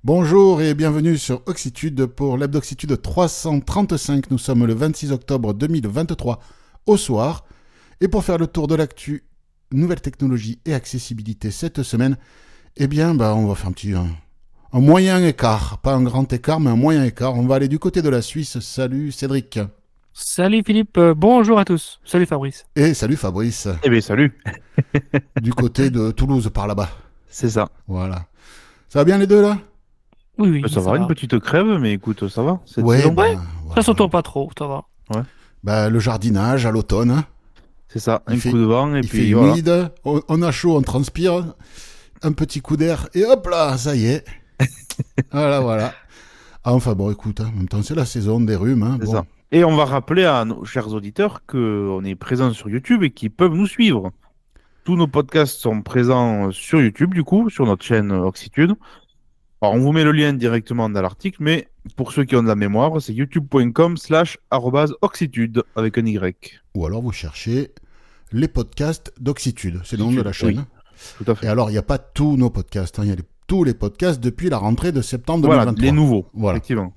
Bonjour et bienvenue sur Oxitude pour l'Hebdoxitude 335. Nous sommes le 26 octobre 2023 au soir. Et pour faire le tour de l'actu, nouvelles technologies et accessibilité cette semaine, on va faire un moyen écart. Pas un grand écart, mais un moyen écart. On va aller du côté de la Suisse. Salut Cédric. Salut Philippe, bonjour à tous. Salut Fabrice. Et salut Fabrice. Eh bien, salut. Du côté de Toulouse par là-bas. C'est ça. Voilà. Ça va bien les deux là? Oui, Ça va, une petite crève, mais écoute, ça va. Cette Ouais, saison. Ouais, voilà. ça s'entend pas trop, ça va. Ouais, Le jardinage à l'automne, hein. c'est ça. Il Un fait- coup de vent, et Il fait puis voilà. humide, on a chaud, on transpire, un petit coup d'air, et hop là, ça y est. Voilà. Ah, enfin bon, écoute, hein, en même temps, c'est la saison des rhumes. Hein, C'est bon. ça. Et on va rappeler à nos chers auditeurs qu'on est présent sur YouTube et qu'ils peuvent nous suivre. Tous nos podcasts sont présents sur YouTube, du coup, sur notre chaîne Oxitude. Alors, on vous met le lien directement dans l'article, mais pour ceux qui ont de la mémoire, c'est youtube.com/oxitude avec un Y. Ou alors vous cherchez les podcasts d'Oxitude, c'est le nom de la chaîne. Oui, tout à Et fait. alors, il n'y a pas tous nos podcasts, hein, il y a tous les podcasts depuis la rentrée de septembre Voilà, 2023. les nouveaux, Voilà. effectivement.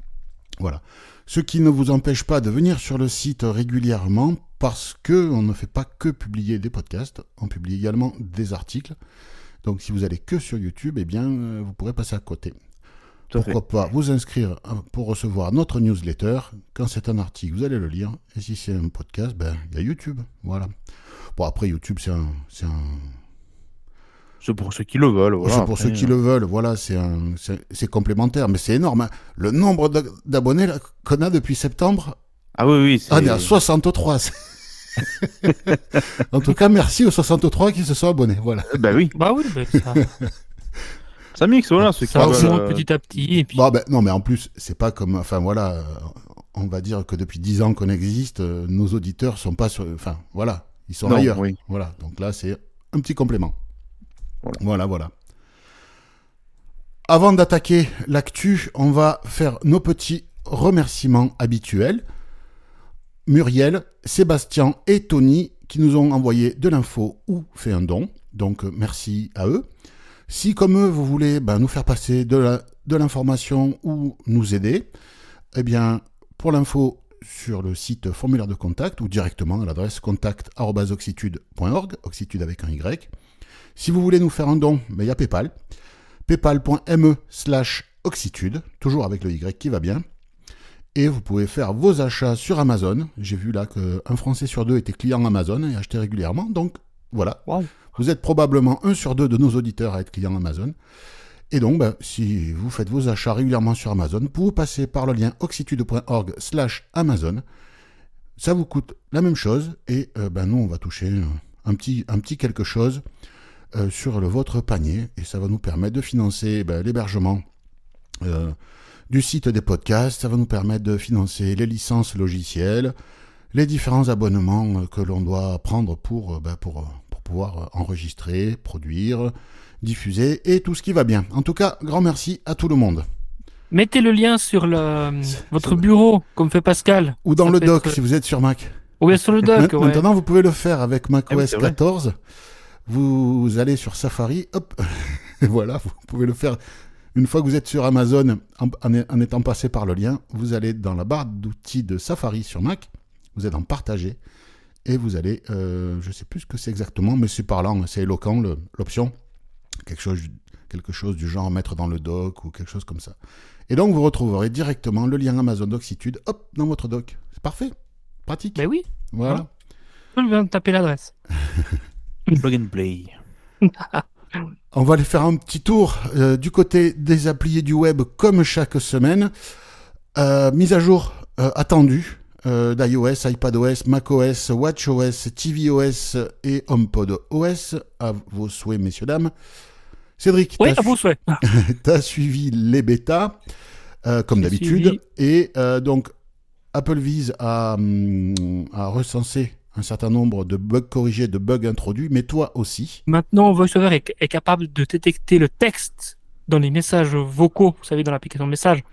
Voilà. Ce qui ne vous empêche pas de venir sur le site régulièrement parce qu'on ne fait pas que publier des podcasts, on publie également des articles. Donc si vous allez que sur YouTube, vous pourrez passer à côté. Tout à fait. Pourquoi pas vous inscrire pour recevoir notre newsletter. Quand c'est un article, vous allez le lire. Et si c'est un podcast, il y a YouTube. Voilà. Bon, après, YouTube, c'est C'est pour ceux qui le veulent, voilà. pour ceux Après, qui le veulent. Voilà, c'est complémentaire. Mais c'est énorme. Hein. Le nombre d'abonnés là, qu'on a depuis septembre, Ah oui, oui, on est à 63. En tout cas, merci aux 63 qui se sont abonnés. Voilà. Ben oui, Bah oui, bah, ça mixe, voilà, ceux qui ça veulent. augmente petit à petit. Et puis, Non, mais en plus, c'est pas comme. Enfin, voilà. On va dire que depuis 10 ans qu'on existe, nos auditeurs sont pas sur. Enfin, voilà. Ils sont Non, ailleurs. oui. Voilà. Donc là, c'est un petit complément. Voilà. Avant d'attaquer l'actu, on va faire nos petits remerciements habituels. Muriel, Sébastien et Tony qui nous ont envoyé de l'info ou fait un don. Donc merci à eux. Si comme eux vous voulez nous faire passer de l'information ou nous aider, pour l'info sur le site formulaire de contact ou directement à l'adresse contact@oxitude.org, Oxitude avec un Y. Si vous voulez nous faire un don, il y a PayPal. paypal.me/oxitude, toujours avec le Y qui va bien. Et vous pouvez faire vos achats sur Amazon. J'ai vu là qu'un Français sur deux était client Amazon et achetait régulièrement. Donc voilà, wow. vous êtes probablement 1 sur 2 de nos auditeurs à être client Amazon. Et donc, si vous faites vos achats régulièrement sur Amazon, vous passez par le lien oxitude.org/Amazon. Ça vous coûte la même chose et nous, on va toucher un petit quelque chose sur votre panier et ça va nous permettre de financer l'hébergement du site des podcasts, ça va nous permettre de financer les licences logicielles, les différents abonnements que l'on doit prendre pour pouvoir enregistrer, produire, diffuser et tout ce qui va bien. En tout cas, grand merci à tout le monde. Mettez le lien sur votre bureau, comme fait Pascal. Ou dans Ça le peut doc, être- si vous êtes sur Mac. Ou bien sur le doc, ouais. Maintenant, vous pouvez le faire avec Ah oui, macOS c'est vrai. 14. Vous allez sur Safari, hop, et voilà, vous pouvez le faire. Une fois que vous êtes sur Amazon, en étant passé par le lien, vous allez dans la barre d'outils de Safari sur Mac, vous êtes en partager, et vous allez, je ne sais plus ce que c'est exactement, mais c'est parlant, c'est éloquent l'option, quelque chose du genre mettre dans le doc ou quelque chose comme ça. Et donc vous retrouverez directement le lien Amazon d'Oxitude, hop, dans votre doc. C'est parfait, pratique. Ben oui, Voilà. je viens de taper l'adresse. Plug and play. On va aller faire un petit tour du côté des applis et du web comme chaque semaine. Mise à jour attendue d'iOS, iPadOS, macOS, watchOS, tvOS et HomePodOS. À vos souhaits, messieurs, dames. Cédric, Oui, à vos souhaits. t'as suivi les bêtas comme J'ai d'habitude. suivi. Et donc, Apple vise à recenser un certain nombre de bugs corrigés, de bugs introduits, mais toi aussi. Maintenant, VoiceOver est capable de détecter le texte dans les messages vocaux. Vous savez, dans l'application Message.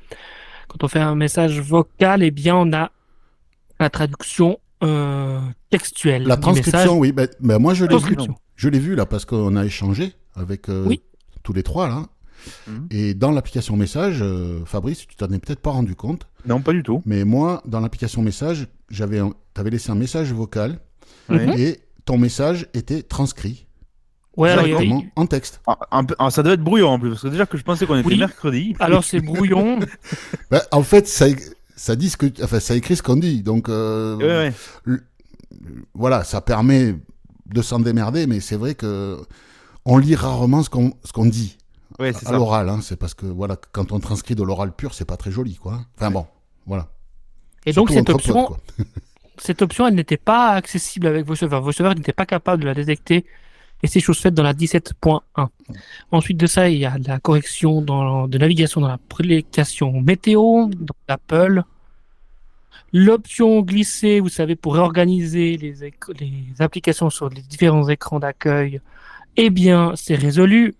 Quand on fait un message vocal, on a la traduction textuelle. La du transcription, message. oui. Moi, je l'ai vu. Transcription. Je l'ai vu, là, parce qu'on a échangé avec Oui. tous les trois, là. Mhm. Et dans l'application message, Fabrice, tu t'en es peut-être pas rendu compte, Non, pas du tout. mais moi, dans l'application message, t'avais laissé un message vocal Ouais. Mhm. et ton message était transcrit Ouais, alors, directement en texte. Ça devait être brouillon en plus, parce que déjà que je pensais qu'on était Oui. mercredi. alors c'est brouillon. Ben, en fait, ça dit ça écrit ce qu'on dit. Donc, Ouais. voilà, ça permet de s'en démerder, mais c'est vrai que on lit rarement ce qu'on dit Ouais, c'est à ça. l'oral. Hein. C'est parce que voilà, quand on transcrit de l'oral pur, c'est pas très joli, quoi. Enfin bon, voilà. Et Surtout donc cette entre potes, option, quoi. cette option, elle n'était pas accessible avec VoiceOver. VoiceOver n'était pas capable de la détecter. Et c'est chose faite dans la 17.1. Ensuite de ça, il y a la correction de navigation dans la prédication météo, dans l'Apple. L'option glisser, vous savez, pour réorganiser les applications sur les différents écrans d'accueil, eh bien, c'est résolu.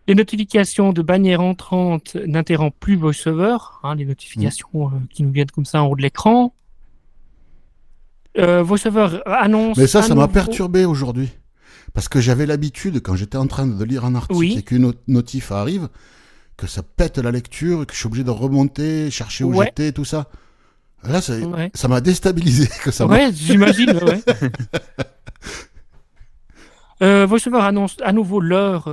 Les notifications de bannières entrantes n'interrompent plus VoiceOver, hein, les notifications qui nous viennent comme ça en haut de l'écran. VoiceOver annonce Mais ça à m'a nouveau... perturbé aujourd'hui. Parce que j'avais l'habitude, quand j'étais en train de lire un article Oui. et qu'une notif arrive, que ça pète la lecture, que je suis obligé de remonter, chercher où Ouais. j'étais, tout ça. Là, Ouais, ça m'a déstabilisé. Que ça ouais j'imagine. Ouais. VoiceOver annonce à nouveau l'heure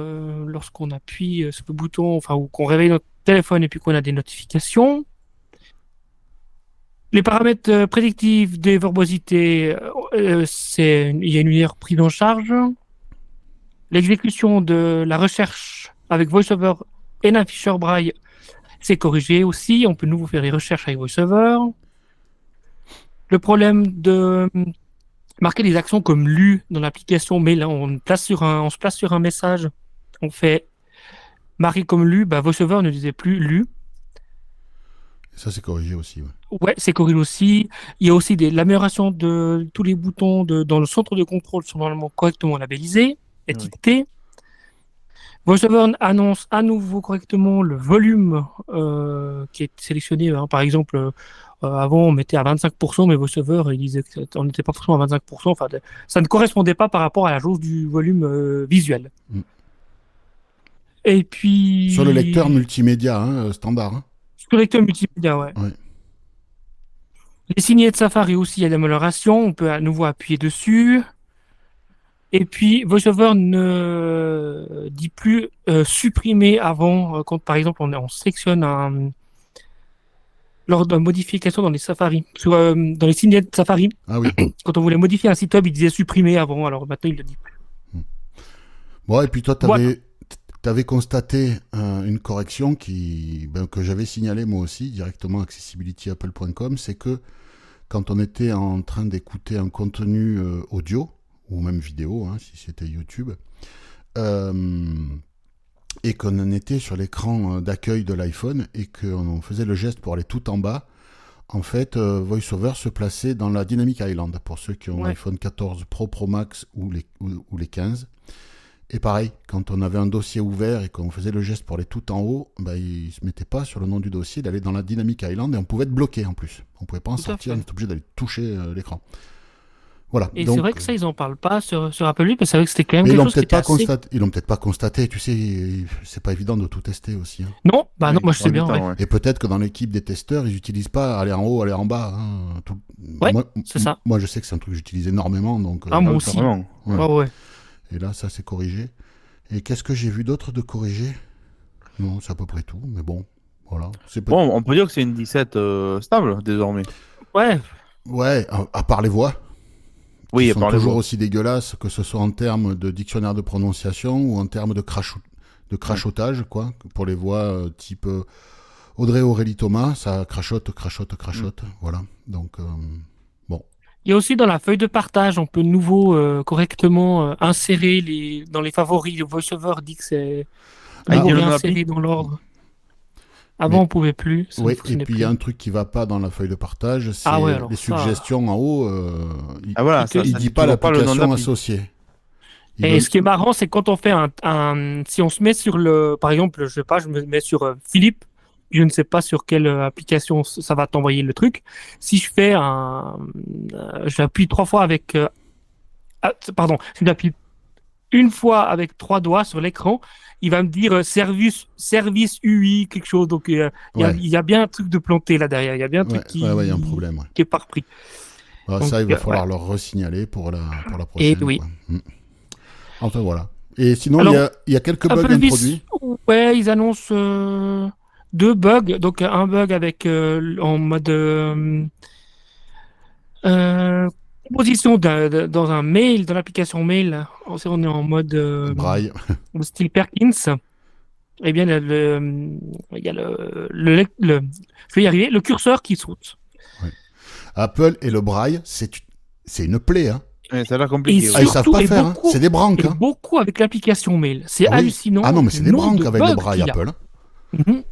lorsqu'on appuie sur le bouton, enfin, ou qu'on réveille notre téléphone et puis qu'on a des notifications. Les paramètres prédictifs des verbosités, il y a une meilleure prise en charge. L'exécution de la recherche avec VoiceOver et l'afficheur braille, c'est corrigé aussi. On peut de nouveau faire des recherches avec VoiceOver. Le problème de marquer les accents comme lu dans l'application, mais là, on se place sur un message. On fait marqué comme lu, bah, VoiceOver ne disait plus lu. Ça, c'est corrigé aussi. Ouais. Ouais, c'est corrigé aussi. Il y a aussi l'amélioration de tous les boutons dans le centre de contrôle sont normalement correctement labellisés, étiquetés. VoiceOver annonce à nouveau correctement le volume qui est sélectionné. Hein. Par exemple, avant on mettait à 25%, mais VoiceOver il disait qu'on n'était pas forcément à 25%. Enfin, ça ne correspondait pas par rapport à la jauge du volume visuel. Mm. Et puis... Sur le lecteur multimédia standard. Hein. Sur le lecteur multimédia, ouais. Ouais. Les signets de Safari aussi, il y a l'amélioration. On peut à nouveau appuyer dessus. Et puis, VoiceOver ne dit plus supprimer avant, quand par exemple on sélectionne lors d'une modification dans les Safari, dans les signets de Safari, Ah oui. quand on voulait modifier un site web, il disait supprimer avant, alors maintenant il le dit plus. Bon, et puis toi, Voilà. t'avais constaté une correction que j'avais signalée moi aussi, directement à accessibilityapple.com, c'est que quand on était en train d'écouter un contenu audio, ou même vidéo, hein, si c'était YouTube, et qu'on en était sur l'écran d'accueil de l'iPhone et qu'on faisait le geste pour aller tout en bas, en fait, VoiceOver se plaçait dans la Dynamic Island pour ceux qui ont Ouais. l'iPhone 14 Pro, Pro Max ou les 15. Et pareil, quand on avait un dossier ouvert et qu'on faisait le geste pour aller tout en haut, bah, il ne se mettait pas sur le nom du dossier, il allait dans la Dynamic Island et on pouvait être bloqué en plus. On ne pouvait pas en Tout à sortir, fait. on était obligé d'aller toucher l'écran. Voilà. Et donc, c'est vrai que ça, ils en parlent pas sur Apple Music, parce que c'est vrai que c'était quand même mais quelque chose qui était assez... ils l'ont peut-être pas constaté, tu sais, c'est pas évident de tout tester aussi. Hein. Non, bah non, Oui, moi je sais bien, en ouais. même temps, Et peut-être que dans l'équipe des testeurs, ils n'utilisent pas aller en haut, aller en bas. Hein, Ouais, c'est ça. Moi, je sais que c'est un truc que j'utilise énormément. Donc, Ah, moi Ah, aussi. vraiment. ouais. Ouais, ouais. Et là, ça, c'est corrigé. Et qu'est-ce que j'ai vu d'autre de corrigé? Non, c'est à peu près tout, mais bon, voilà. Bon, on peut dire que c'est une 17 stable désormais. Ouais, Ouais, à part les voix, Oui, qui à sont part les toujours voix. aussi dégueulasses, que ce soit en termes de dictionnaire de prononciation ou en termes de crachotage, quoi. Pour les voix type Audrey Aurélie Thomas, ça crachote, voilà. Donc, bon. il y a aussi dans la feuille de partage, on peut de nouveau correctement insérer dans les favoris. Le VoiceOver dit que c'est Ah, il nouveau dit le nom réinséré d'appli. dans l'ordre. Avant, Mais- on pouvait plus, ça ne Oui, et fonctionnait puis il plus. y a un truc qui va pas dans la feuille de partage, c'est Ah ouais, alors les ça- suggestions en haut. Ah voilà, Il te- ça Il dit dit pas toujours pas le nom l'application d'appli. associée. Il Et donne- ce qui est marrant, c'est quand on fait si on se met sur par exemple, je sais pas, je me mets sur Philippe, je ne sais pas sur quelle application ça va t'envoyer le truc. Si je fais j'appuie 3 fois avec, pardon, si j'appuie une fois avec 3 doigts sur l'écran, il va me dire service UI, quelque chose. Donc, Ouais. il y a bien un truc de planté là derrière. Il y a bien un truc Ouais, il y a un problème. Ouais. qui est pas repris. Ah, Donc, ça, il va ouais. falloir leur resignaler pour la Et prochaine. oui. Quoi. Enfin, voilà. Et sinon, Alors, il y a quelques bugs Applevis, introduits. ouais, ils annoncent 2 bugs. Donc, un bug avec en mode euh, composition dans un mail, dans l'application mail. On est en mode Braille. style Perkins. Eh bien, il y a je vais y arriver, le curseur qui saute. Ouais. Apple et le braille, c'est une plaie. Hein. Ouais, ça a l'air Et compliqué. Ah, ils savent surtout, pas et faire. Hein. beaucoup, C'est des branques. et Hein. beaucoup avec l'application mail. C'est Ah, oui. hallucinant. Ah non, mais c'est des le nombre branques de avec le bugs braille qu'il y a. Apple. Hein. Mhm.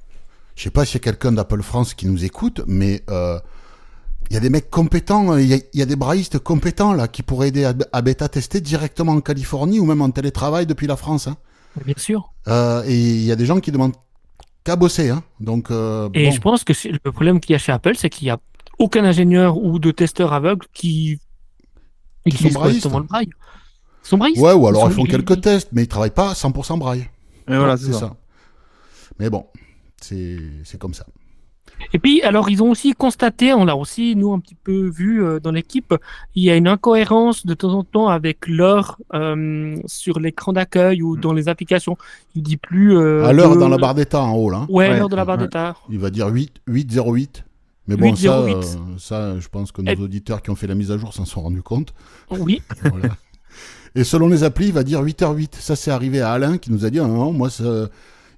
Je sais pas s'il y a quelqu'un d'Apple France qui nous écoute, mais il y a des mecs compétents, il y a des braillistes compétents là qui pourraient aider à bêta-tester directement en Californie ou même en télétravail depuis la France. Hein. Bien sûr. Et il y a des gens qui demandent qu'à bosser. Hein. Donc, Et bon. je pense que le problème qu'il y a chez Apple, c'est qu'il n'y a aucun ingénieur ou de testeur aveugle qui Qui utilise sont braillistes. correctement le braille. Ils sont braillistes. Ouais, ou alors ils font quelques tests, mais ils travaillent pas à 100% braille. Et voilà, C'est ça. Mais bon, c'est comme ça. Et puis, alors, ils ont aussi constaté, on l'a aussi, nous, un petit peu vu dans l'équipe, il y a une incohérence de temps en temps avec l'heure sur l'écran d'accueil ou dans les applications. Il dit plus... À l'heure dans la barre d'état en haut, là. Hein. Ouais, Ouais, l'heure de la barre ouais. d'état. Il va dire 808. Mais bon, 808. ça, je pense que nos auditeurs qui ont fait la mise à jour s'en sont rendus compte. Oui. Voilà. Et selon les applis, il va dire 8h08. Ça, c'est arrivé à Alain qui nous a dit non, moi,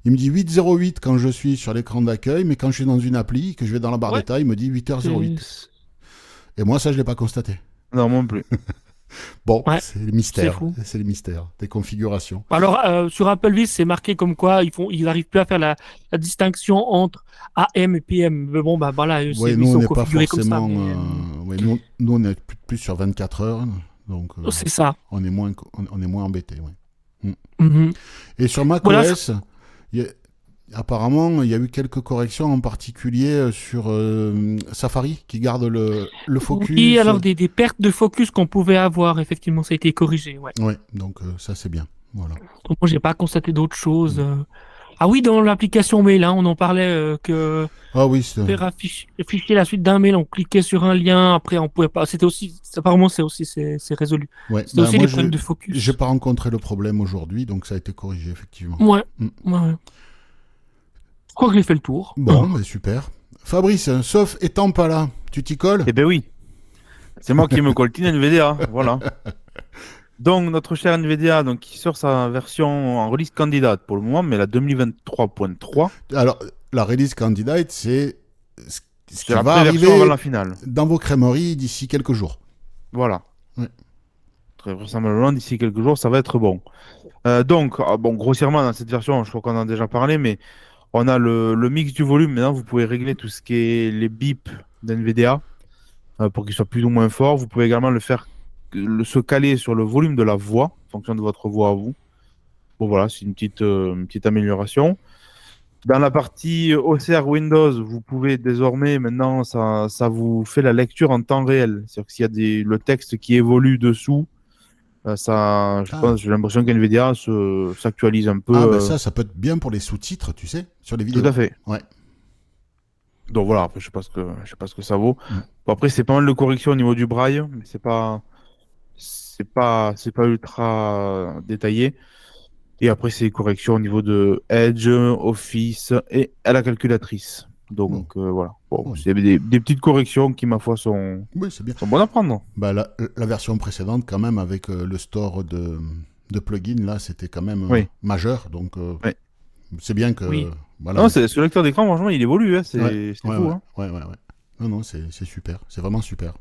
il me dit 8h08 quand je suis sur l'écran d'accueil, mais quand je suis dans une appli, que je vais dans la barre d'état, il me dit 8h08. Et moi, ça, je ne l'ai pas constaté. Non, moi non plus. Bon, Ouais, c'est les mystères. c'est fou. C'est les mystères des configurations. Alors, sur AppleVis, c'est marqué comme quoi ils n'arrivent plus à faire la distinction entre AM et PM. Mais bon, bah voilà, Oui, ils nous, on sont n'est pas configurés comme ça. forcément. Mais, Ouais, nous, on est plus sur 24 heures. Donc, c'est ça. on est moins embêtés. Ouais. Mhm. Et sur macOS, Voilà. apparemment, il y a eu quelques corrections, en particulier sur Safari, qui garde le focus. Oui, alors des pertes de focus qu'on pouvait avoir, effectivement, ça a été corrigé. Ouais. Ouais, donc ça, c'est bien. Voilà. Donc, moi, j'ai pas constaté d'autres choses. Ah oui, dans l'application mail, hein, on en parlait que Ah oui, c'est... faire afficher la suite d'un mail, on cliquait sur un lien, après on pouvait pas. C'était aussi, apparemment, c'est résolu. Ouais. C'était aussi moi, les problèmes de focus. J'ai pas rencontré le problème aujourd'hui, donc ça a été corrigé, effectivement. Ouais. Mm. Ouais. Je crois que j'ai fait le tour. Bon, bah, super. Fabrice, sauf étant pas là, tu t'y colles? Eh ben oui. C'est moi qui me coltine NVDA. Voilà. Donc, notre cher NVDA, donc, qui sort sa version en release candidate pour le moment, mais la 2023.3. Alors, la release candidate, c'est ce qui C'est la va pré-version avant arriver la finale. dans vos crèmeries d'ici quelques jours. Voilà. Ouais. Très vraisemblablement, d'ici quelques jours, ça va être bon. Donc, bon, grossièrement, dans cette version, je crois qu'on en a déjà parlé, mais on a le mix du volume. Maintenant, vous pouvez régler tout ce qui est les bips d'NVDA pour qu'ils soient plus ou moins forts. Vous pouvez également se caler sur le volume de la voix, en fonction de votre voix à vous. Bon, voilà, c'est une petite amélioration. Dans la partie OCR Windows, vous pouvez désormais, maintenant, ça vous fait la lecture en temps réel. C'est-à-dire que s'il y a le texte qui évolue dessous, j'ai l'impression qu'NVIDIA s'actualise un peu. Ah, ben ça peut être bien pour les sous-titres, tu sais, sur les vidéos. Tout à fait. Ouais. Donc voilà, après, je sais pas ce que ça vaut. Bon, après, c'est pas mal de corrections au niveau du braille, mais c'est pas ultra détaillé. Et après, c'est des corrections au niveau de Edge, Office et à la calculatrice. Donc voilà. Bon, c'est des petites corrections qui, ma foi, sont bonnes à prendre. Bah, la version précédente, quand même, avec le store de plugins, là, c'était quand même majeur. Donc, c'est bien que... Oui. Voilà. Non, ce lecteur d'écran, franchement, il évolue. Hein, c'est fou. Hein. Ouais. Non, c'est super. C'est vraiment super.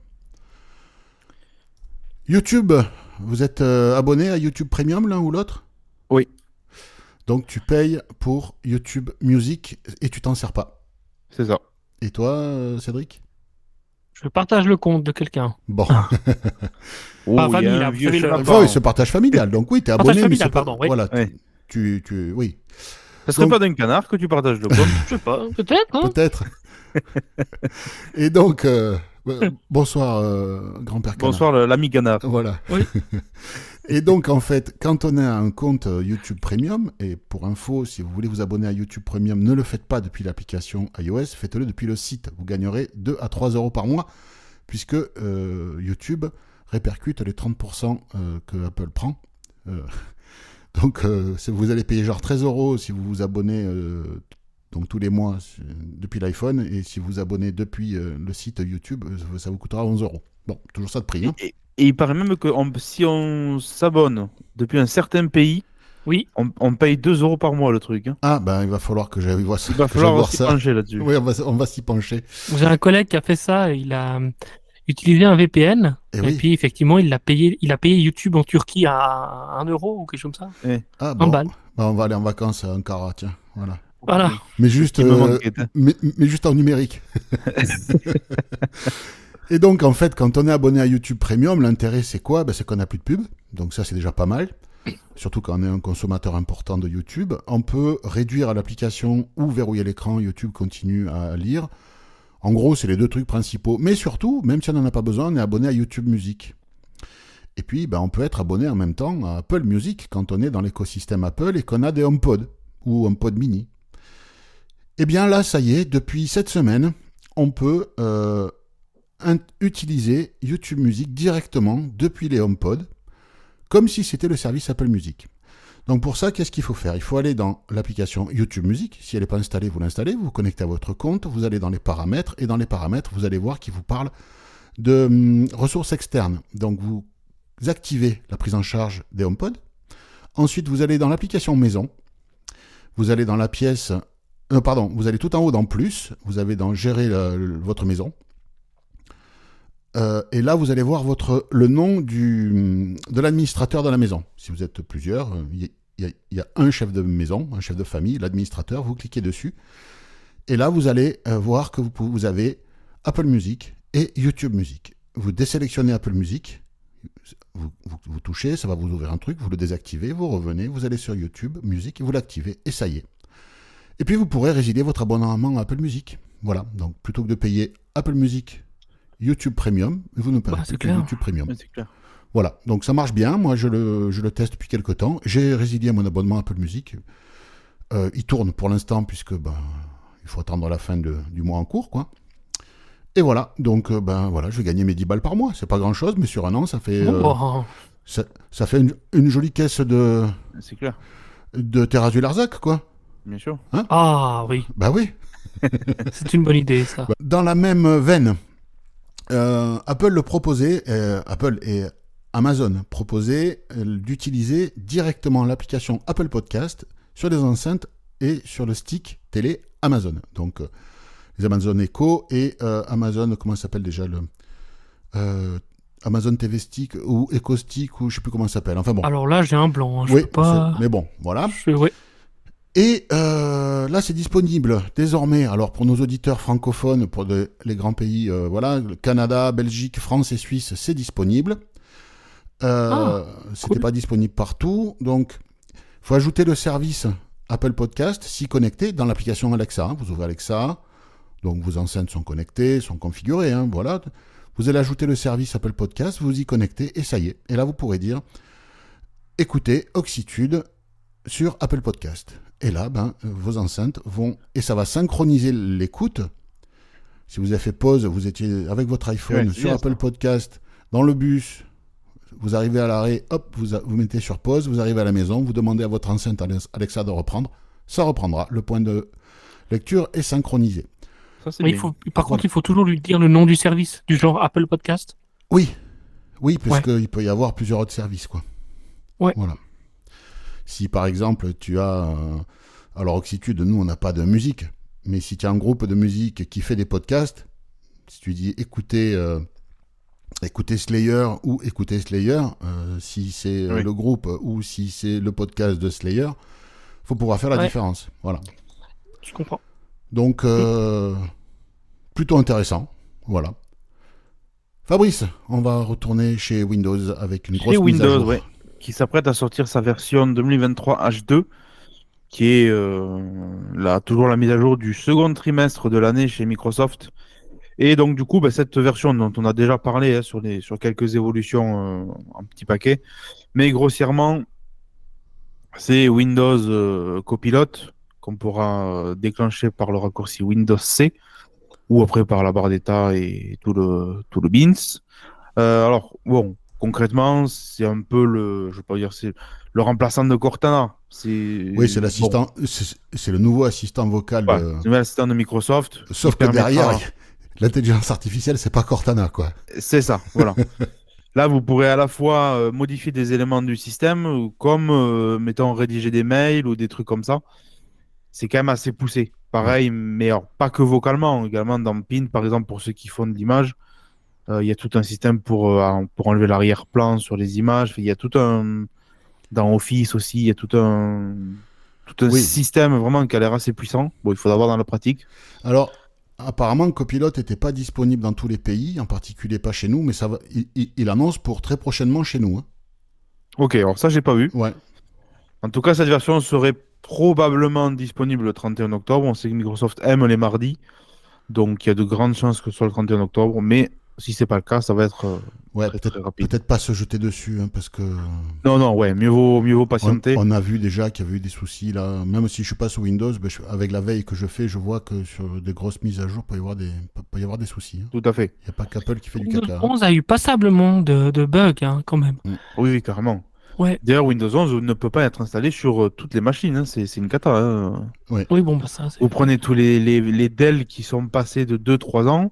YouTube, vous êtes abonné à YouTube Premium, l'un ou l'autre? Oui. Donc, tu payes pour YouTube Music et tu t'en sers pas. C'est ça. Et toi, Cédric? Je partage le compte de quelqu'un. Bon. Pas familial, vous savez, Oui, ce partage familial. Donc oui, tu es abonné, familial, mais c'est pas... pardon, oui. Voilà, Ouais. oui. Ça serait pas d'un canard que tu partages le compte? Je sais pas, peut-être. Hein. Peut-être. Et donc, bonsoir, grand-père Canard. Bonsoir, l'ami canard. Voilà. Oui. Et donc, en fait, quand on a un compte YouTube Premium, et pour info, si vous voulez vous abonner à YouTube Premium, ne le faites pas depuis l'application iOS, faites-le depuis le site. Vous gagnerez 2 à 3 euros par mois, puisque YouTube répercute les 30% que Apple prend. Donc, vous allez payer genre 13 euros si vous vous abonnez donc tous les mois depuis l'iPhone, et si vous vous abonnez depuis le site YouTube, ça vous coûtera 11 euros. Bon, toujours ça de prix. Hein. Et il paraît même que si on s'abonne depuis un certain pays, Oui, on paye 2 euros par mois le truc. Hein. Ah, ben il va falloir que j'aille voir ça. Il va que j'aille falloir voir aussi ça. pencher là-dessus. Oui, on va s'y pencher. j'ai un collègue qui a fait ça. Il a utilisé un VPN. Eh Et oui. puis, effectivement, il a payé YouTube en Turquie à 1 euro ou quelque chose comme ça. Eh, Ah, 1 bon. balle. Ben, on va aller en vacances à Ankara, tiens. Voilà. Voilà. Mais juste, qui me manquait, hein. mais juste en numérique. Et donc, en fait, quand on est abonné à YouTube Premium, l'intérêt, c'est quoi? Ben, c'est qu'on n'a plus de pub. Donc ça, c'est déjà pas mal. Surtout quand on est un consommateur important de YouTube. On peut réduire à l'application ou verrouiller l'écran. YouTube continue à lire. En gros, c'est les deux trucs principaux. Mais surtout, même si on n'en a pas besoin, on est abonné à YouTube Music. Et puis, ben, on peut être abonné en même temps à Apple Music quand on est dans l'écosystème Apple et qu'on a des HomePod ou HomePod mini. Eh bien là, ça y est, depuis cette semaine, on peut utiliser YouTube Music directement depuis les HomePod, comme si c'était le service Apple Music. Donc pour ça, qu'est-ce qu'il faut faire? Il faut aller dans l'application YouTube Music. Si elle n'est pas installée, vous l'installez, vous vous connectez à votre compte, vous allez dans les paramètres, et dans les paramètres, vous allez voir qu'il vous parle de ressources externes. Donc vous activez la prise en charge des HomePod. Ensuite, vous allez dans l'application Maison. Vous allez dans la pièce... vous allez tout en haut dans Plus. Vous avez dans Gérer votre maison. Et là, vous allez voir le nom de l'administrateur de la maison. Si vous êtes plusieurs, il y a un chef de maison, un chef de famille, l'administrateur. Vous cliquez dessus. Et là, vous allez voir que vous avez Apple Music et YouTube Music. Vous désélectionnez Apple Music. Vous touchez, ça va vous ouvrir un truc. Vous le désactivez, vous revenez, vous allez sur YouTube Music, vous l'activez et ça y est. Et puis, vous pourrez résilier votre abonnement à Apple Music. Voilà. Donc, plutôt que de payer Apple Music, YouTube Premium, vous ne payez plus que YouTube Premium. Ouais, c'est clair. Voilà, donc ça marche bien. Moi, je le teste depuis quelques temps. J'ai résilié mon abonnement Apple Music. Il tourne pour l'instant, puisque il faut attendre la fin du mois en cours, quoi. Et voilà, donc voilà, je vais gagner mes 10 balles par mois. C'est pas grand-chose, mais sur un an, ça fait, ça fait une jolie caisse C'est clair, de Terrazu Larzac, quoi. bien sûr. Hein? Ah oui, Bah oui. c'est une bonne idée ça. Dans la même veine, Apple le proposait, Apple et Amazon proposaient d'utiliser directement l'application Apple Podcast sur les enceintes et sur le stick télé Amazon. Donc les Amazon Echo et Amazon, comment ça s'appelle déjà Amazon TV Stick ou Echo Stick ou je sais plus comment ça s'appelle. Enfin bon. Alors là, j'ai un blanc. Hein, je Oui, peux pas... mais bon, voilà. Ouais. Et là, c'est disponible désormais. Alors, pour nos auditeurs francophones, pour les grands pays, voilà, le Canada, Belgique, France et Suisse, c'est disponible. C'était pas disponible partout. Donc, il faut ajouter le service Apple Podcast, s'y connecter dans l'application Alexa. Hein. Vous ouvrez Alexa, donc vos enceintes sont connectées, sont configurées. Hein, voilà. Vous allez ajouter le service Apple Podcast, vous y connectez et ça y est. Et là, vous pourrez dire écoutez Oxitude sur Apple Podcast. Et là, vos enceintes vont... Et ça va synchroniser l'écoute. Si vous avez fait pause, vous étiez avec votre iPhone sur Apple Podcast, dans le bus, vous arrivez à l'arrêt, hop, vous mettez sur pause, vous arrivez à la maison, vous demandez à votre enceinte Alexa de reprendre, ça reprendra. Le point de lecture est synchronisé. Ça, c'est Mais bien. par contre, il faut toujours lui dire le nom du service, du genre Apple Podcast. Oui, parce qu'il peut y avoir plusieurs autres services, quoi. Ouais. Voilà. Si par exemple tu as... alors Oxitude, nous on n'a pas de musique, mais si tu as un groupe de musique qui fait des podcasts, si tu dis écoutez Slayer ou écoutez Slayer, si c'est le groupe ou si c'est le podcast de Slayer, faut pouvoir faire la différence. Voilà. Je comprends. Donc plutôt intéressant. Voilà. Fabrice, on va retourner chez Windows avec une grosse mise à jour. Qui s'apprête à sortir sa version 2023 H2, qui est toujours la mise à jour du second trimestre de l'année chez Microsoft, Et donc, du coup, cette version dont on a déjà parlé sur quelques évolutions en petit paquet, mais grossièrement, c'est Windows Copilot qu'on pourra déclencher par le raccourci Windows C ou après par la barre d'état et tout le beans. Alors, bon, concrètement, c'est un peu je vais pas dire, c'est le remplaçant de Cortana. Oui, c'est Bon, l'assistant, c'est le nouveau assistant vocal ouais, de. c'est l'assistant de Microsoft qui Sauf que derrière, permettra. l'intelligence artificielle, c'est pas Cortana, quoi. C'est ça, voilà. Là, vous pourrez à la fois modifier des éléments du système, comme, mettons, rédiger des mails ou des trucs comme ça. C'est quand même assez poussé. Ouais. Pareil, mais alors, pas que vocalement, également dans Pin, par exemple, pour ceux qui font de l'image, il y a tout un système pour enlever l'arrière-plan sur les images. Il y a tout un. Dans Office aussi, il y a tout un Oui. système vraiment qui a l'air assez puissant. Bon, il faudra voir dans la pratique. Alors, apparemment, Copilot n'était pas disponible dans tous les pays, en particulier pas chez nous, mais ça va, il annonce pour très prochainement chez nous, hein. Ok, alors ça, j'ai pas vu. Ouais. En tout cas, cette version serait probablement disponible le 31 octobre. On sait que Microsoft aime les mardis, donc il y a de grandes chances que ce soit le 31 octobre. Mais si c'est pas le cas, ça va être Ouais, très très rapide. peut-être pas se jeter dessus, hein, parce que Non, non, ouais, mieux vaut patienter. on a vu déjà qu'il y avait eu des soucis là. Même si je suis pas sous Windows, ben, avec la veille que je fais, je vois que sur des grosses mises à jour, peut y avoir des soucis, hein. Tout à fait. Il n'y a pas qu'Apple qui fait du Windows caca, hein. 11 a eu passablement de bugs, hein, quand même. Mm. Oui, oui, carrément. Ouais. D'ailleurs, Windows 11 ne peut pas être installé sur toutes les machines, hein. C'est une cata, hein. Ouais. Oui, bon, bah ça, c'est... Vous prenez tous les Dell qui sont passés de 2-3 ans,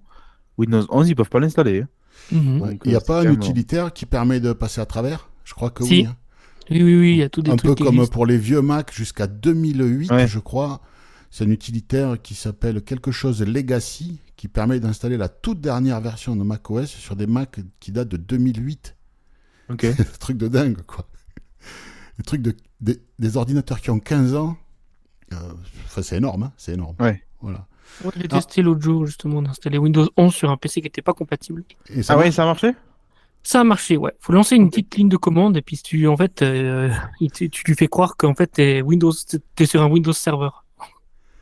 Windows 11, ils peuvent pas l'installer, hein. Mhm. Ouais. Donc, Il n'y a c'est pas quand un même. utilitaire qui permet de passer à travers? Je crois que oui, Si. hein. Oui, oui, oui, il y a tous des Un trucs peu qui comme existent. pour les vieux Mac jusqu'à 2008, Ouais. je crois. C'est un utilitaire qui s'appelle quelque chose Legacy, qui permet d'installer la toute dernière version de macOS sur des Mac qui datent de 2008. Ok. C'est un truc de dingue, quoi. Les trucs des ordinateurs qui ont 15 ans, enfin, c'est énorme, hein, c'est énorme. Ouais. Voilà. Ouais, j'ai Ah. testé l'autre jour, justement, d'installer Windows 11 sur un PC qui n'était pas compatible. Et ça Ah ouais, marche. ça a marché? Ça a marché, ouais. Faut lancer une petite ligne de commande et puis en fait, tu lui fais croire qu'en fait, t'es sur un Windows Server.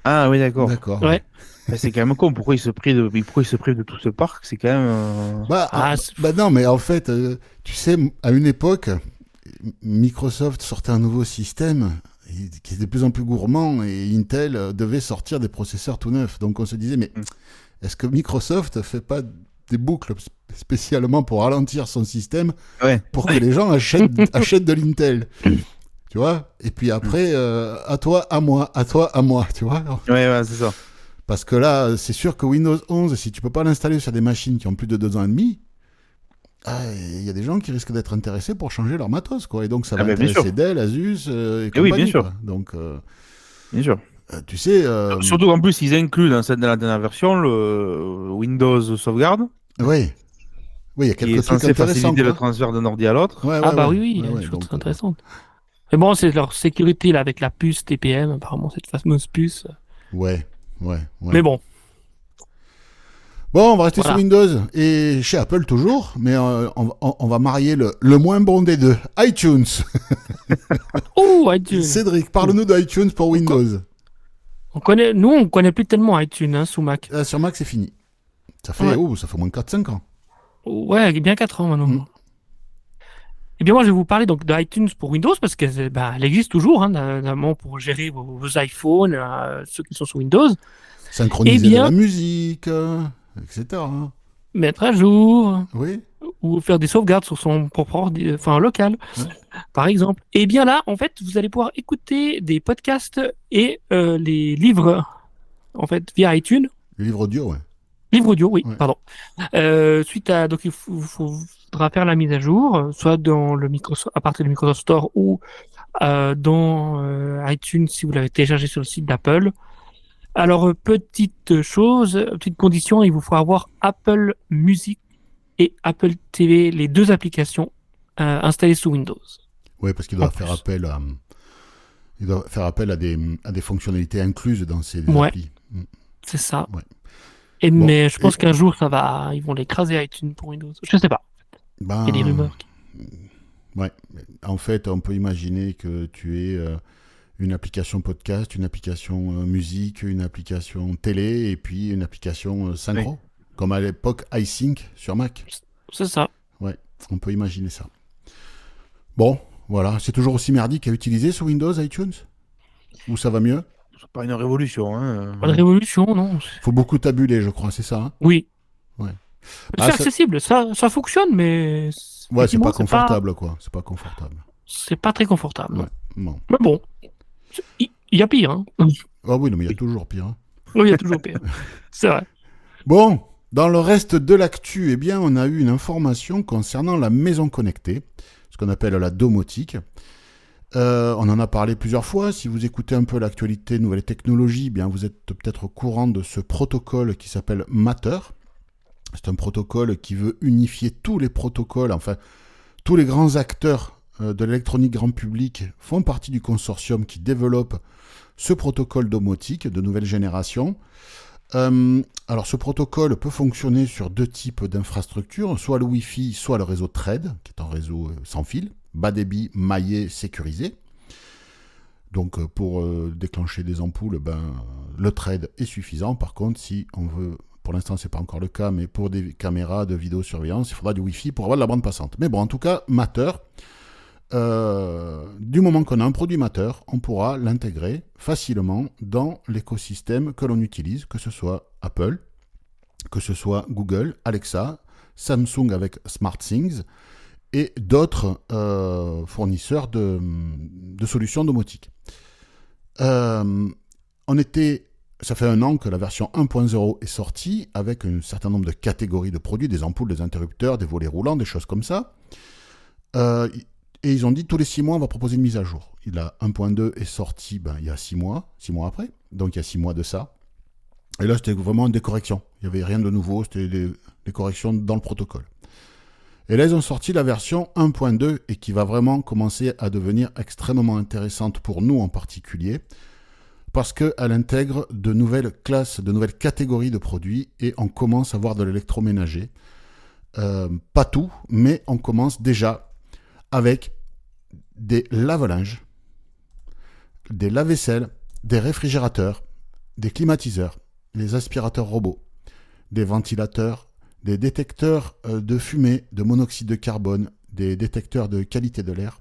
Ah oui, d'accord. D'accord. Ouais. Ouais. Mais c'est quand même con. Pourquoi pourquoi il se prive de tout ce parc? C'est quand même. Ah, Bah non, mais en fait, tu sais, à une époque, Microsoft sortait un nouveau système qui est de plus en plus gourmand et Intel devait sortir des processeurs tout neufs. Donc on se disait, mais est-ce que Microsoft fait pas des boucles spécialement pour ralentir son système Ouais. pour que les gens achètent de l'Intel? Tu vois? Et puis après, à toi, à moi, tu vois? Ouais, ouais, c'est ça. Parce que là, c'est sûr que Windows 11, si tu peux pas l'installer sur des machines qui ont plus de 2 ans et demi, il y a des gens qui risquent d'être intéressés pour changer leur matos, quoi. Et donc ça va ben, bien intéresser sûr. Dell, Asus et Eh oui, compagnie, bien sûr. quoi. Donc, Bien sûr. tu sais, Surtout qu'en plus, ils incluent dans la dernière version le Windows Sauvegarde, ouais, oui, il y a qui est quelques trucs censé intéressants, faciliter le quoi. transfert d'un ordi à l'autre. Ouais, ah ouais, bah ouais. oui, oui, il y Ouais, a ouais, des choses donc, très intéressantes. Mais bon, c'est leur sécurité là avec la puce TPM, apparemment, cette fameuse puce. ouais, ouais. Mais bon, Bon, on va rester sur voilà. Windows et chez Apple toujours, mais on va marier le moins bon des deux, iTunes. Oh, iTunes. Cédric, parle-nous d'iTunes pour Windows. On connaît plus tellement iTunes, hein, sous Mac. Sur Mac, c'est fini. Ça fait, Ouais. ça fait moins de 4-5 ans. Ouais, bien 4 ans maintenant. Mm. Eh bien, moi, je vais vous parler donc d'iTunes pour Windows parce qu'elle elle existe toujours, hein, notamment pour gérer vos iPhones, ceux qui sont sous Windows. Synchroniser Eh bien- de la musique, etc. Mettre à jour Oui. ou faire des sauvegardes sur son propre local, Ouais. par exemple. Et bien là, en fait, vous allez pouvoir écouter des podcasts et les livres, en fait, via iTunes. Le livre audio, ouais. Livre audio, oui, Ouais. pardon. Suite à, donc il faudra faire la mise à jour, soit dans le à partir du Microsoft Store ou dans iTunes si vous l'avez téléchargé sur le site d'Apple. Alors, petite condition, il vous faut avoir Apple Music et Apple TV, les deux applications installées sous Windows. Oui, parce qu'il En doit faire plus. appel à, à des fonctionnalités incluses dans ces Ouais. applis. Mm. C'est ça. Ouais. Et, Bon, mais je pense qu'un jour, ils vont l'écraser iTunes pour Windows. Je sais pas. Ben, Il y a des rumeurs. ouais. En fait, on peut imaginer que tu aies une application podcast, une application musique, une application télé et puis une application synchro. Comme à l'époque iSync sur Mac. C'est ça. Ouais, on peut imaginer ça. Bon, voilà. C'est toujours aussi merdique à utiliser sur Windows, iTunes? Ou ça va mieux? C'est pas une révolution, hein. Pas de révolution, non. Faut beaucoup tabuler, je crois, c'est ça, hein? Oui. Ouais. C'est Ah, ça... accessible, ça fonctionne, mais Ouais, c'est effectivement, pas confortable, quoi. C'est pas confortable. c'est pas très confortable. Ouais, Non. bon. Mais bon, il y a pire. Hein. Ah oui, non, mais il y a toujours pire, hein. Oui, il y a toujours pire. C'est vrai. Bon, dans le reste de l'actu, eh bien, on a eu une information concernant la maison connectée, ce qu'on appelle la domotique. On en a parlé plusieurs fois. Si vous écoutez un peu l'actualité nouvelles technologies, eh bien, vous êtes peut-être au courant de ce protocole qui s'appelle Matter. C'est un protocole qui veut unifier tous les protocoles, enfin, tous les grands acteurs de l'électronique grand public font partie du consortium qui développe ce protocole domotique de nouvelle génération. Alors ce protocole peut fonctionner sur deux types d'infrastructures, soit le Wi-Fi, soit le réseau Thread, qui est un réseau sans fil, bas débit, maillé, sécurisé. Donc pour déclencher des ampoules, le Thread est suffisant. Par contre, si on veut, pour l'instant c'est pas encore le cas, mais pour des caméras de vidéosurveillance, il faudra du Wi-Fi pour avoir de la bande passante. Mais bon, en tout cas, Matter, du moment qu'on a un produit Matter, on pourra l'intégrer facilement dans l'écosystème que l'on utilise, que ce soit Apple, que ce soit Google, Alexa, Samsung avec SmartThings et d'autres fournisseurs de solutions domotiques. Ça fait un an que la version 1.0 est sortie avec un certain nombre de catégories de produits, des ampoules, des interrupteurs, des volets roulants, des choses comme ça. Et ils ont dit tous les 6 mois, on va proposer une mise à jour. La 1.2 est sortie il y a 6 mois après. Donc il y a 6 mois de ça. Et là, c'était vraiment des corrections. Il n'y avait rien de nouveau, c'était des corrections dans le protocole. Et là, ils ont sorti la version 1.2 et qui va vraiment commencer à devenir extrêmement intéressante pour nous en particulier, parce qu'elle intègre de nouvelles classes, de nouvelles catégories de produits et on commence à voir de l'électroménager. Pas tout, mais on commence déjà avec des lave-linges, des lave-vaisselle, des réfrigérateurs, des climatiseurs, des aspirateurs robots, des ventilateurs, des détecteurs de fumée, de monoxyde de carbone, des détecteurs de qualité de l'air.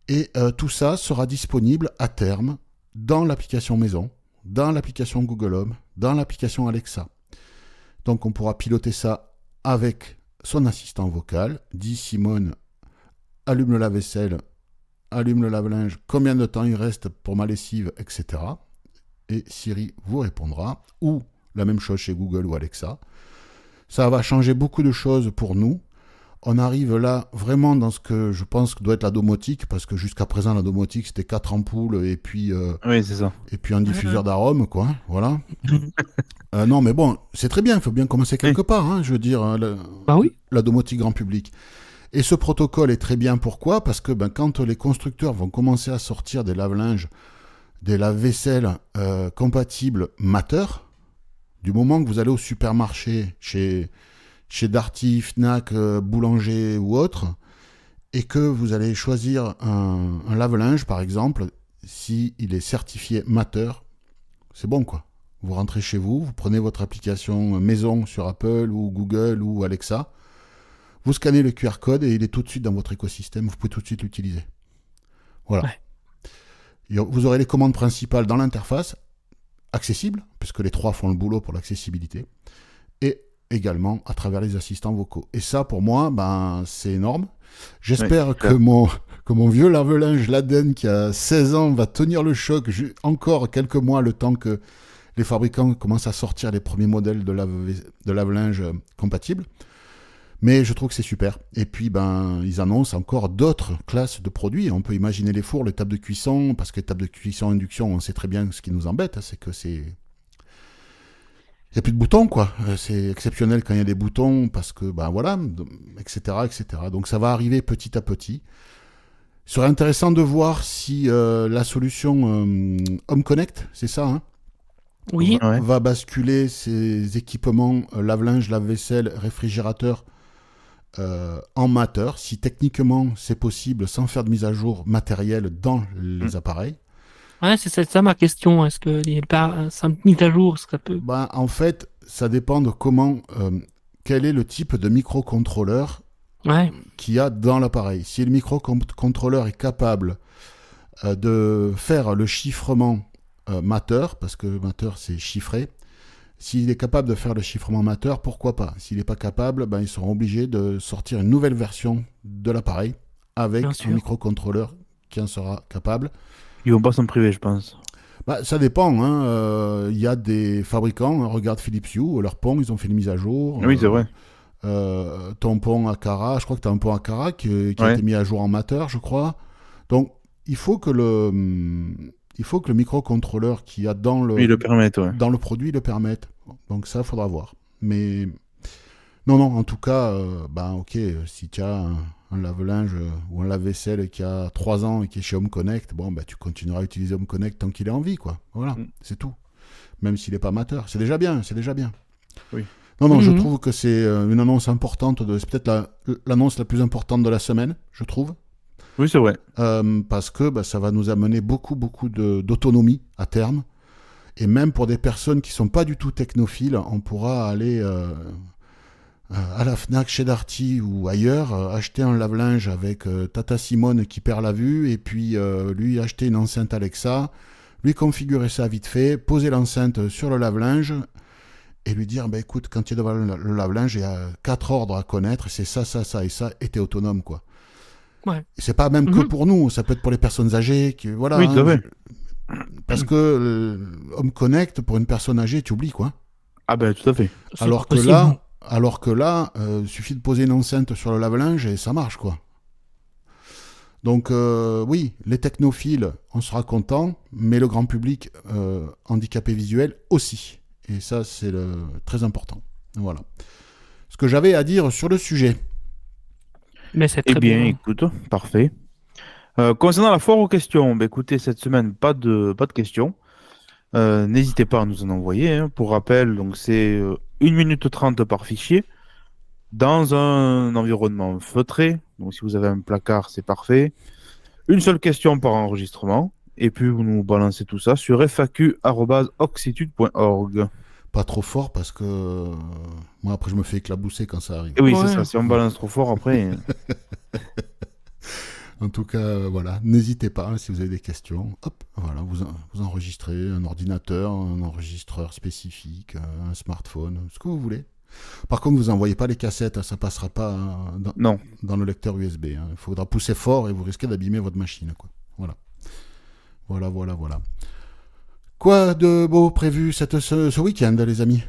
Et tout ça sera disponible à terme dans l'application maison, dans l'application Google Home, dans l'application Alexa. Donc on pourra piloter ça avec son assistant vocal, dit Simone, allume le lave-vaisselle, allume le lave-linge, combien de temps il reste pour ma lessive, etc. Et Siri vous répondra, ou la même chose chez Google ou Alexa. Ça va changer beaucoup de choses pour nous. On arrive là vraiment dans ce que je pense que doit être la domotique, parce que jusqu'à présent la domotique c'était 4 ampoules et puis, oui, c'est ça. et puis un diffuseur d'arômes, quoi. Voilà. Non mais bon, c'est très bien, il faut bien commencer quelque part, hein, je veux dire, Oui. la domotique grand public. Et ce protocole est très bien, pourquoi ? Parce que quand les constructeurs vont commencer à sortir des lave-linges, des lave-vaisselle compatibles Matter, du moment que vous allez au supermarché, chez Darty, Fnac, Boulanger ou autre, et que vous allez choisir un lave-linge, par exemple, s'il est certifié Matter, c'est bon, quoi. Vous rentrez chez vous, vous prenez votre application maison sur Apple ou Google ou Alexa, vous scannez le QR code et il est tout de suite dans votre écosystème, vous pouvez tout de suite l'utiliser. Voilà. Ouais. Et vous aurez les commandes principales dans l'interface, accessibles, puisque les 3 font le boulot pour l'accessibilité, et également à travers les assistants vocaux. Et ça, pour moi, c'est énorme. J'espère que mon vieux lave-linge Laden, qui a 16 ans, va tenir le choc encore quelques mois, le temps que les fabricants commencent à sortir les premiers modèles de lave-linge compatibles. Mais je trouve que c'est super. Et puis, ils annoncent encore d'autres classes de produits. On peut imaginer les fours, les tables de cuisson, parce que les tables de cuisson induction, on sait très bien ce qui nous embête, c'est que il n'y a plus de boutons, quoi. C'est exceptionnel quand il y a des boutons, parce que, voilà, etc., etc. Donc ça va arriver petit à petit. Il serait intéressant de voir si la solution Home Connect, c'est ça, hein, Oui. va basculer ces équipements lave-linge, lave-vaisselle, réfrigérateur en Matter, si techniquement c'est possible sans faire de mise à jour matérielle dans les appareils. Ouais, c'est ça ma question. Est-ce que il y a pas 5 mise à jour, ça peut. En fait, ça dépend de quel est le type de microcontrôleur Ouais. qu'il y a dans l'appareil. Si le microcontrôleur est capable de faire le chiffrement mateur, parce que mateur c'est chiffré, s'il est capable de faire le chiffrement mateur, pourquoi pas? S'il n'est pas capable, ben, ils seront obligés de sortir une nouvelle version de l'appareil avec Bien un sûr. microcontrôleur qui en sera capable. Ils vont pas s'en priver, je pense. Bah, ça dépend. Hein. Il y a des fabricants, hein, regarde Philips Hue, leur pont, ils ont fait une mise à jour. Oui, c'est vrai. Ton pont Akara, je crois que tu as un pont Akara qui a Ouais. été mis à jour en mateur, je crois. Donc, il faut que le microcontrôleur qu'il y a dans Oui, ils le permettent, ouais. dans le produit le permette. Donc ça, il faudra voir. Mais non, en tout cas, ok, si tu as un lave-linge ou un lave-vaisselle qui a 3 ans et qui est chez Home Connect, bon, tu continueras à utiliser Home Connect tant qu'il est en vie, quoi. Voilà, c'est tout. Même s'il n'est pas amateur. C'est déjà bien. Oui. Non, je trouve que c'est une annonce importante. C'est peut-être l'annonce la plus importante de la semaine, je trouve. Oui, c'est vrai. Parce que ça va nous amener beaucoup d'autonomie à terme. Et même pour des personnes qui ne sont pas du tout technophiles, on pourra aller à la Fnac, chez Darty ou ailleurs, acheter un lave-linge avec Tata Simone qui perd la vue, et puis lui acheter une enceinte Alexa, lui configurer ça vite fait, poser l'enceinte sur le lave-linge, et lui dire, écoute, quand tu es devant le lave-linge, il y a 4 ordres à connaître, c'est ça, et ça, et tu es autonome, quoi. Ouais. Et c'est pas même que pour nous, ça peut être pour les personnes âgées, voilà. Oui, tout à fait. Parce que Home Connect, pour une personne âgée, tu oublies, quoi. Ah ben, tout à fait. C'est Alors pas que là, il suffit de poser une enceinte sur le lave-linge et ça marche, quoi. Donc, oui, les technophiles, on sera content, mais le grand public handicapé visuel aussi. Et ça, c'est très important. Voilà. Ce que j'avais à dire sur le sujet. Mais c'est Eh très bien, bien. écoute, parfait. Concernant la foire aux questions, écoutez, cette semaine, pas de questions. N'hésitez pas à nous en envoyer. Hein. Pour rappel, donc c'est 1 minute 30 par fichier dans un environnement feutré. Donc si vous avez un placard, c'est parfait. Une seule question par enregistrement. Et puis vous nous balancez tout ça sur faq@oxitude.org. Pas trop fort parce que moi, après, je me fais éclabousser quand ça arrive. Et oui, Ouais. c'est ça. Si on balance trop fort après. En tout cas, voilà, n'hésitez pas, hein, si vous avez des questions. Hop, voilà, vous enregistrez un ordinateur, un enregistreur spécifique, un smartphone, ce que vous voulez. Par contre, vous n'envoyez pas les cassettes, hein, ça passera pas Non. dans le lecteur USB. Hein. Il faudra pousser fort et vous risquez d'abîmer votre machine, quoi. Voilà. Quoi de beau prévu ce week-end, les amis?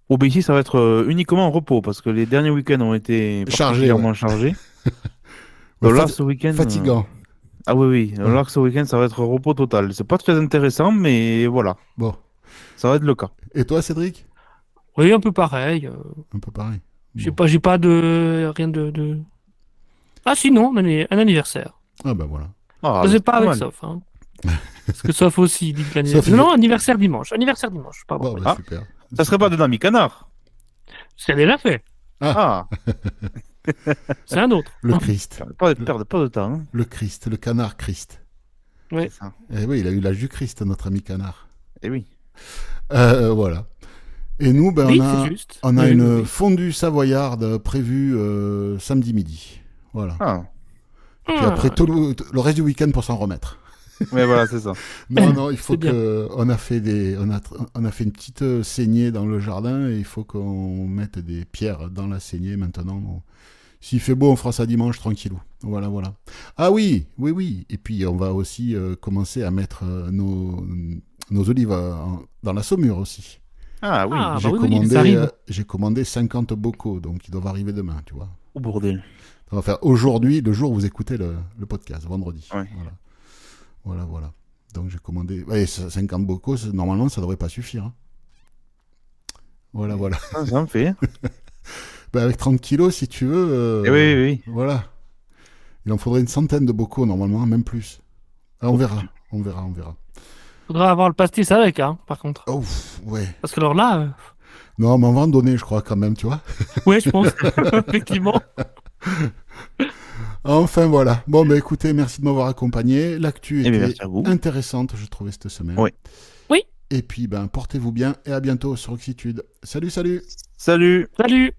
Bon, ben ici, ça va être uniquement en repos parce que les derniers week-ends ont été particulièrement chargés. Donc là, ce week-end. Fatigant. Ah oui. Là, ce week-end, ça va être repos total. C'est pas très intéressant, mais voilà. Bon. Ça va être le cas. Et toi, Cédric? Oui, un peu pareil. Un peu pareil. J'ai pas rien de. Ah, sinon, un anniversaire. Ah ben voilà. Ah, C'est c'est pas avec mal. Sof. Hein. Parce que Sof aussi dit que Sof, l'anniversaire. Non, anniversaire dimanche. Pardon. Bon, oui. bah, super. Ça serait pas de Nami Canard. C'est déjà fait. Ah, C'est un autre. Le Christ. perdez pas de temps. Hein. Le Christ, le canard Christ. Oui. C'est ça. Eh oui, il a eu l'âge du Christ, notre ami canard. Eh oui. Voilà. Et nous, Oui, on c'est juste. a Oui, une oui. fondue savoyarde prévue samedi midi. Voilà. Ah. Et puis après, tout le reste du week-end pour s'en remettre. Mais voilà, c'est ça. Non, il faut C'est bien. que... On a fait une petite saignée dans le jardin et il faut qu'on mette des pierres dans la saignée maintenant. Donc, s'il fait beau, on fera ça dimanche, tranquillou. Voilà. Ah oui. Et puis, on va aussi commencer à mettre nos olives dans la saumure aussi. Ah oui. Ah, J'ai bah oui, commandé, ça arrive. j'ai commandé 50 bocaux, donc ils doivent arriver demain, tu vois. Au bordel. On va faire aujourd'hui, le jour où vous écoutez le podcast, vendredi. Ouais. Voilà. Donc j'ai commandé... Ouais, 50 bocaux, normalement, ça devrait pas suffire. Hein. Voilà. Ah, ça me fait. Avec 30 kilos, si tu veux... Eh oui. Voilà. Il en faudrait une centaine de bocaux, normalement, même plus. Ah, on verra. Faudra avoir le pastis avec, hein, par contre. Oh, ouais. Parce que alors là, Non, mais on va en donner, je crois, quand même, tu vois. ouais, je pense. Effectivement. Enfin, voilà. Bon, écoutez, merci de m'avoir accompagné. L'actu Eh bien, était merci à vous. intéressante, je trouvais, cette semaine. Oui. Oui. Et puis, portez-vous bien et à bientôt sur Oxitude. Salut, salut! Salut! Salut!